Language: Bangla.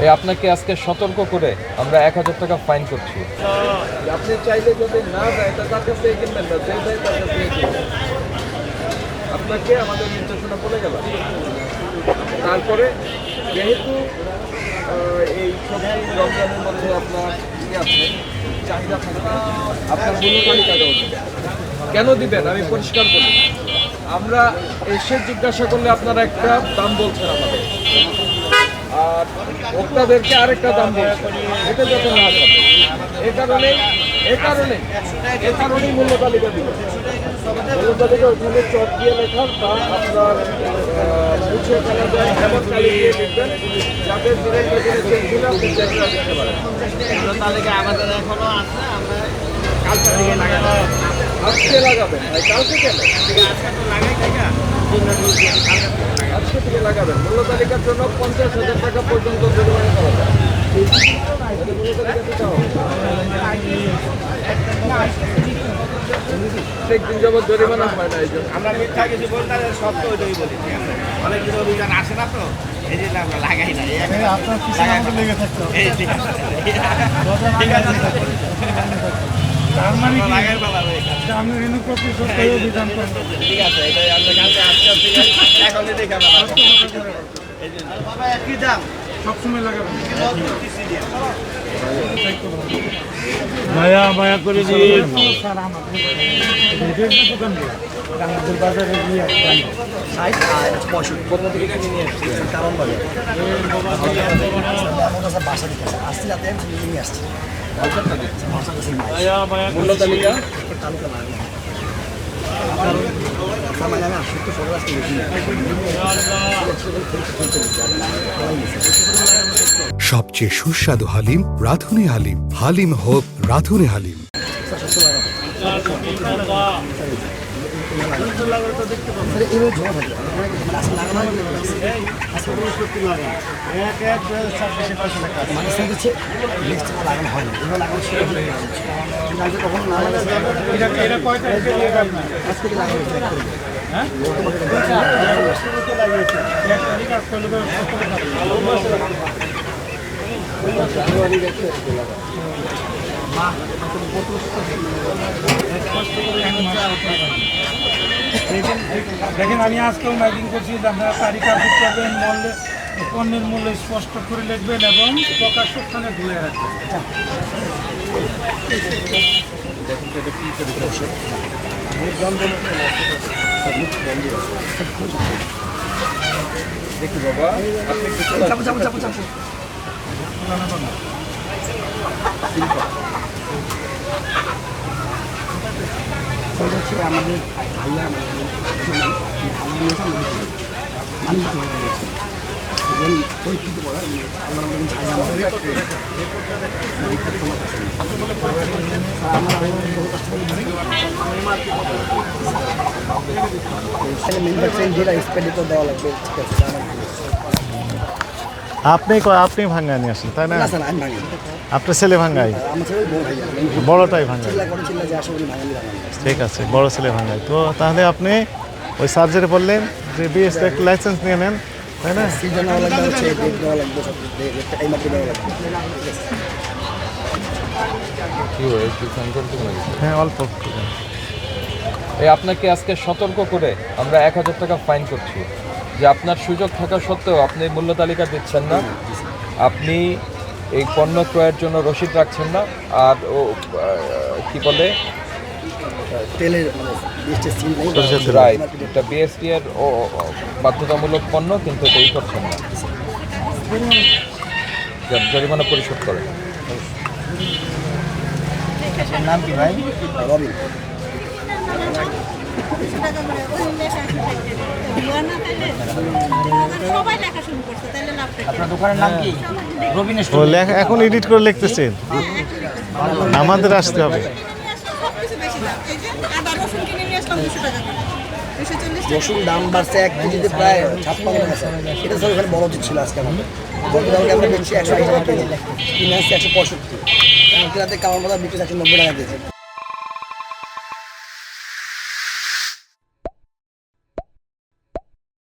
এই আপনাকে আজকে সতর্ক করে আমরা 1000 টাকা ফাইন করছি। আপনি চাইলে যদি না যায় তা তার কাছে কিনবেন না, যে যায় তার কাছে কিনবেন। আপনাকে আমাদের নির্দেশনা বলে গেল। তারপরে যেহেতু এই সবজি রমজানের মধ্যে আপনার আছে চাহিদা থাকবে, আপনার মূল্য তালিকাটাও দিবেন। কেন দিবেন আমি পরিষ্কার বলি, আমরা এসে জিজ্ঞাসা করলে আপনারা একটা দাম বলছেন আমাদের, আর ভোক্তাদেরকে আরেকটা দাম বলছেন, এটা যত না থাকে এ কারণেই মূল্য তালিকা দিবেন। মূল্য তালিকা ওখানে চক দিয়ে লেখার বা আপনার মুছে ফেলা যায় এমন কালি দিয়ে লিখবেন যাতে দিনের পর দিনে চেক দিলে আপনি চেকটা দিতে পারেন। তালিকা আমাদের এখনো আছে, আমরা কালকে থেকে লাগাবো। আজকে লাগাবেন ভাই, কালকে কেন? আজকে থেকে লাগাবেন। মূল্য তালিকার জন্য 50,000 টাকা পর্যন্ত জরিমানা করা যায়। প্রত্যেকদিন যাবত জরিমানা হয় না, এই জন্য আমরা মিথ্যা কিছু বলি না, সত্য ওইটাই বলি। অনেক কিছু অভিযান আসে না, তো এই জন্য আমরা লাগাই না। আপনার পিছনে আমাদের লেগে থাকতে হবে। ঠিক আছে, তার মানে কি? লাগাই বেলা হয়ে গেছে। যে আপনি ঋণ প্রতিশোধ করে অভিযান করেন। ঠিক আছে, এটাই আমরা কালকে আজকে এখনই দেখে আমরা বাবা একই দাম সবসময় লাগাবেন। মায়া করে স্যার আমাদের দোকান দিয়ে আমাদের বাজারে গিয়ে মূল্য তালিকা সবচেয়ে সুস্বাদু হালিম রাঁধুনি হালিম। হালিম হোক রাঁধুনি হালিম। দেখেন, আমি আজকেও মাইকিং করছি যে আপনারা তালিকা করতে পারবেন, পণ্যের মূল্য স্পষ্ট করে লিখবেন এবং প্রকাশ্য স্থানে ঝুলে রাখবেন। দেখি বাবা, আপনি আমাদের ভাইয়া পরিস্থিতি বলা ম্যানুফ্যাকচারিং যেটা এক্সপেন্ডিচার তো দেওয়া লাগবে। আপনি ভাঙ্গা নিয়ে আসেন, তাই না? না স্যার, আমি ভাঙি। আপনার ছেলে ভাঙ্গাই? আমার ছেলে বড় ভাইয়া, বড়টাই ভাঙ্গাই। চিল্লা করে চিল্লা যে আসে উনি ভাঙালি ভাঙালি। ঠিক আছে, বড় ছেলে ভাঙ্গাই। তো তাহলে আপনি ওই সার্জারি বললেন যে বিএস একটা লাইসেন্স নিয়ে নেন, তাই না? সিজন দেওয়া লাগবে, হচ্ছে ডেট দেওয়া লাগবে, সব টাইম আপনি দেওয়া লাগবে। কি হয় একটু ফোন করতে পারি? হ্যাঁ, অল্প। এই আপনাকে আজকে সতর্ক করে আমরা 1000 টাকা ফাইন করছি যে আপনার সুযোগ থাকা সত্ত্বেও আপনি মূল্য তালিকা দিচ্ছেন না, আপনি এই পণ্য ক্রয়ের জন্য রসিদ রাখছেন না, আর ও কি বলে তেলের সিল নেই। রাইট, এটা বিএসটি এর বাধ্যতামূলক পণ্য, কিন্তু এটাই করছেন না, জরিমানা পরিশোধ করেন। নাম কি ভাই? রবিন। আপনার দোকানের নাম কি? রবিন। ও লেখা এখন এডিট করে লিখতেছেন, আমাদের আসতে হবে। রসুন দাম বাড়ছে 1 কেজিতে প্রায় 56 টাকা। এটা স্যার ওখানে বড় ছিল আজকে আমাদের। গতকালকে আমরা বেশি 180 টাকা কেজি, কিনে আসছে 165। কালকে রাতে কালার বাজার বিক্রি 190 টাকা কেজি।